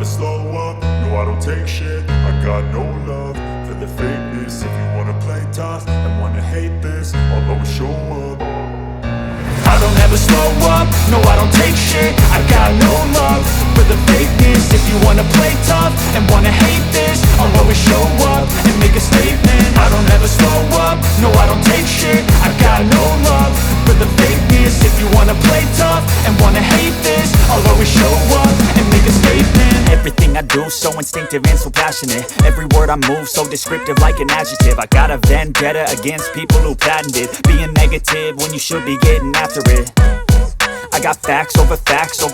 slow up, no I don't take shit. I got no love for the fakeness. If you wanna play tough and wanna hate this, I'll always show up. I don't ever slow up, no I don't take shit. I got no love for the fakeness. If you wanna play tough and wanna hate this, I'll always show up and make a statement. I don't ever slow up, no I don't take shit. I got no love for the fakeness. If you wanna play tough and wanna hate this, I'll always show up and make a statement. Everything I do so instinctive and so passionate. Every word I move so descriptive like an adjective. I got a vendetta against people who patented being negative when you should be getting after it. I got facts over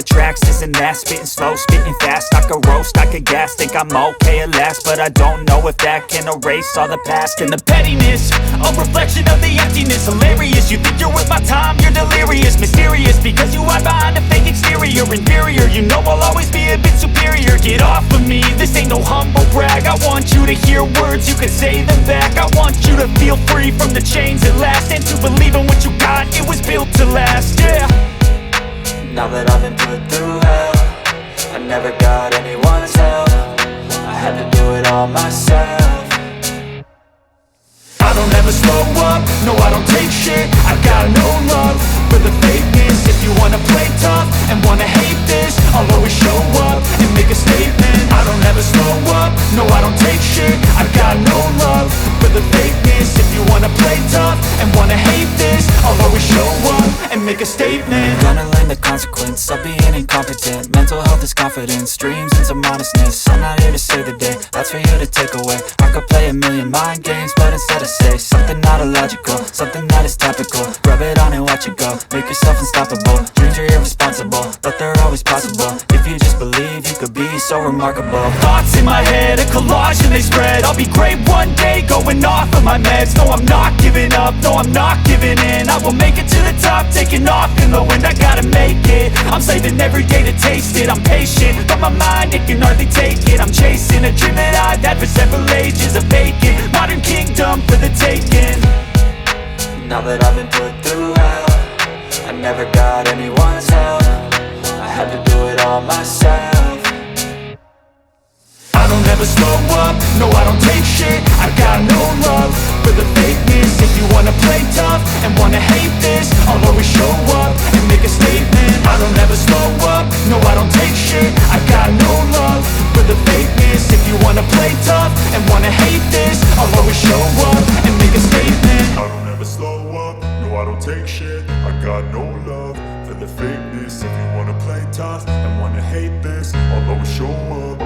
tracks, this and that. Spitting slow, spitting fast, I could roast, I could gas. Think I'm okay at last, but I don't know if that can erase all the past. And the pettiness, a reflection of the emptiness. Hilarious, you think you're worth my time, you're delirious. Mysterious, because you hide behind a fake exterior. Inferior, you know I'll always be a bit superior. Get off of me, this ain't no humble brag. I want you to hear words, you can say them back. I want you to feel free from the chains at last, and to believe in what you got, it was built to last, yeah. Now that I've been put through hell, I never got anyone's help. I had to do it all myself. I don't ever slow up, no I don't take shit. I got no love for the fakeness. If you wanna play tough and wanna hate this, I'll always show up and make a statement. I don't ever slow up, no I don't take shit. I got no love for the fakeness. If you wanna play tough and wanna hate this, I'll always show up and make a statement. Gonna learn the consequence of being incompetent. Mental health is confidence, dreams and some honestness. I'm not here to save the day, that's for you to take away. I could play a million mind games, but instead I say something not illogical, something that is topical. Rub it on and watch it go, make yourself unstoppable. Dreams are irresponsible, but they're always possible. If you just believe, you could be so remarkable. Thoughts in my head, a collage and they spread. I'll be great one day, going off of my meds. No, I'm not giving up, no, I'm not giving in. I will make it to the top, taking off in the wind. I gotta make it, I'm saving every day to taste it. I'm patient, but my mind, it can hardly take it. I'm chasing a dream that I've had for several ages. A vacant, modern kingdom for the taking. Now that I've been put through hell, I never got anyone's help. I had to do it all myself. I don't ever slow up, no I don't take shit. I got no love for the fakeness. If you wanna play tough and wanna hate this, I'll always show up and make a statement. I don't ever slow up, no I don't take shit. I got no love for the fakeness. If you wanna play tough and wanna hate this, I'll always show up and make a statement. I don't ever slow up, no I don't take shit. I got no love for the fakeness. If you wanna play tough and wanna hate this, I'll always show up.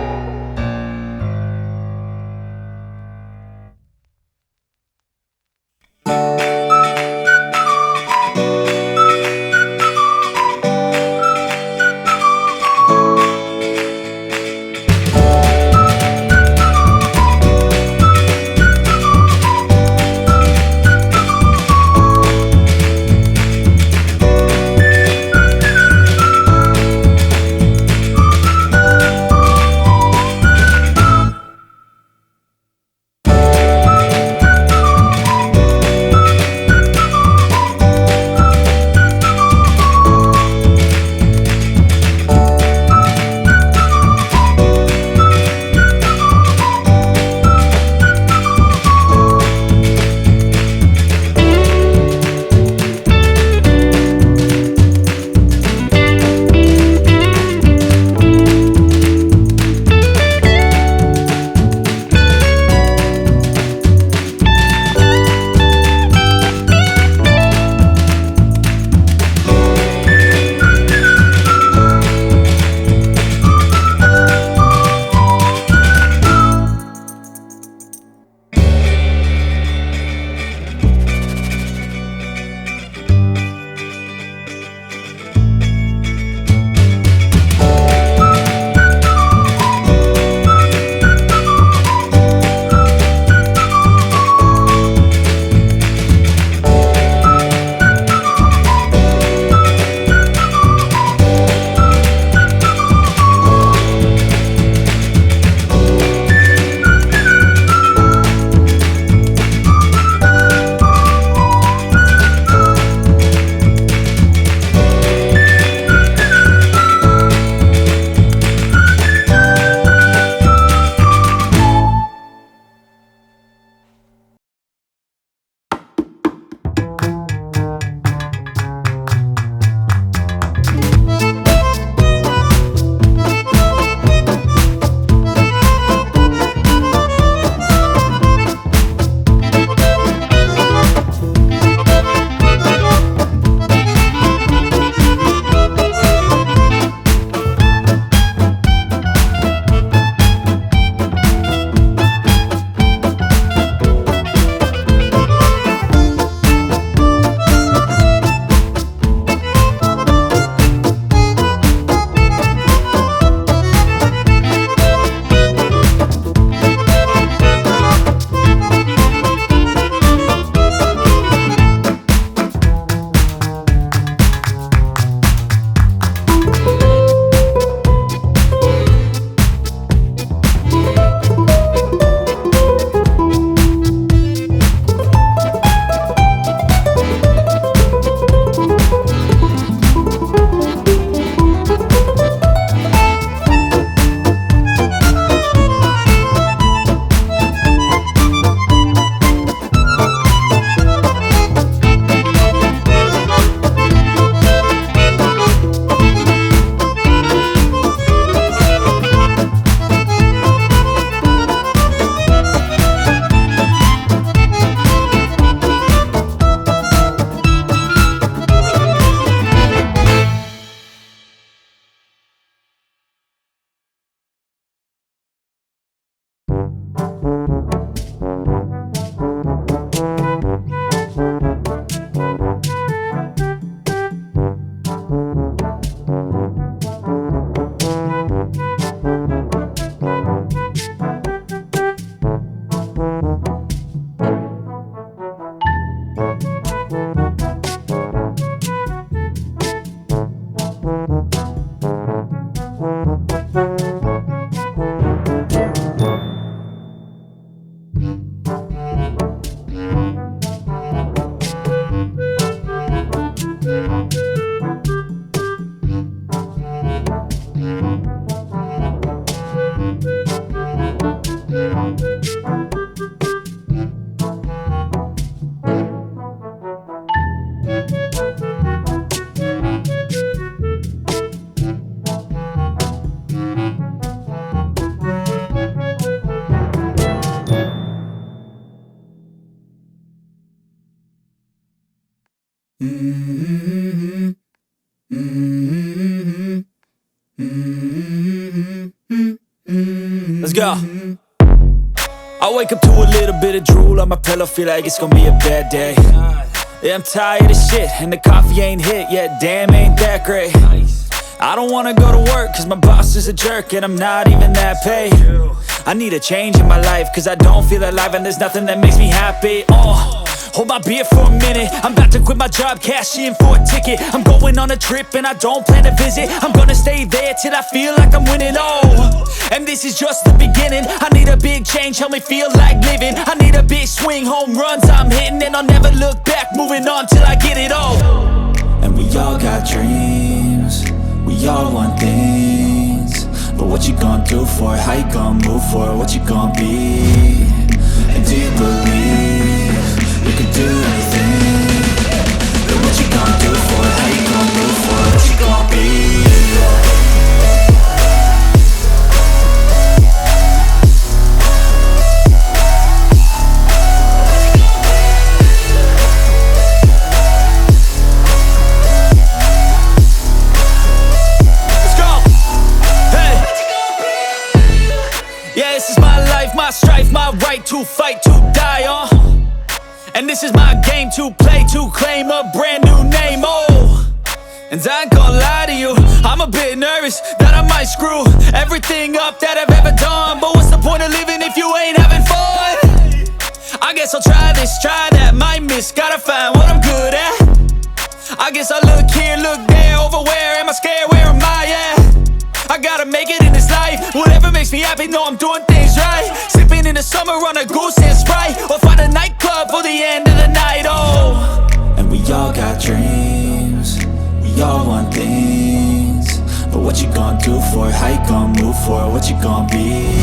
Let's go. I wake up to a little bit of drool on my pillow, feel like it's gonna be a bad day. Yeah, I'm tired of shit, and the coffee ain't hit yet, damn, ain't that great. I don't wanna go to work, cause my boss is a jerk, and I'm not even that paid. I need a change in my life, cause I don't feel alive, and there's nothing that makes me happy. Hold my beer for a minute, I'm about to quit my job, cash in for a ticket. I'm going on a trip and I don't plan to visit. I'm gonna stay there till I feel like I'm winning, and this is just the beginning. I need a big change, help me feel like living. I need a big swing, home runs I'm hitting, and I'll never look back, moving on till I get it all. And we all got dreams, we all want things, but what you gonna do for it? How you gonna move for it? What you gonna be? And do you believe you can do anything? But what you gonna do for it? How you gonna move for it? What you gonna be? Let's go! Hey! Yeah, this is my life, my strife, my right to fight, to die on. And this is my game to play, to claim a brand new name, And I ain't gonna lie to you, I'm a bit nervous that I might screw everything up that I've ever done. But what's the point of living if you ain't having fun? I guess I'll try this, try that, might miss, gotta find what I'm good at. I guess I look here, look there, over where am I scared, where am I at? I gotta make it in this life, whatever makes me happy, know I'm doing things right. Sipping in the summer on a goose and Sprite, or find a nightclub for the end of the night, And we all got dreams, we all want things, but what you gonna do for it? How you gonna move for it? What you gonna be?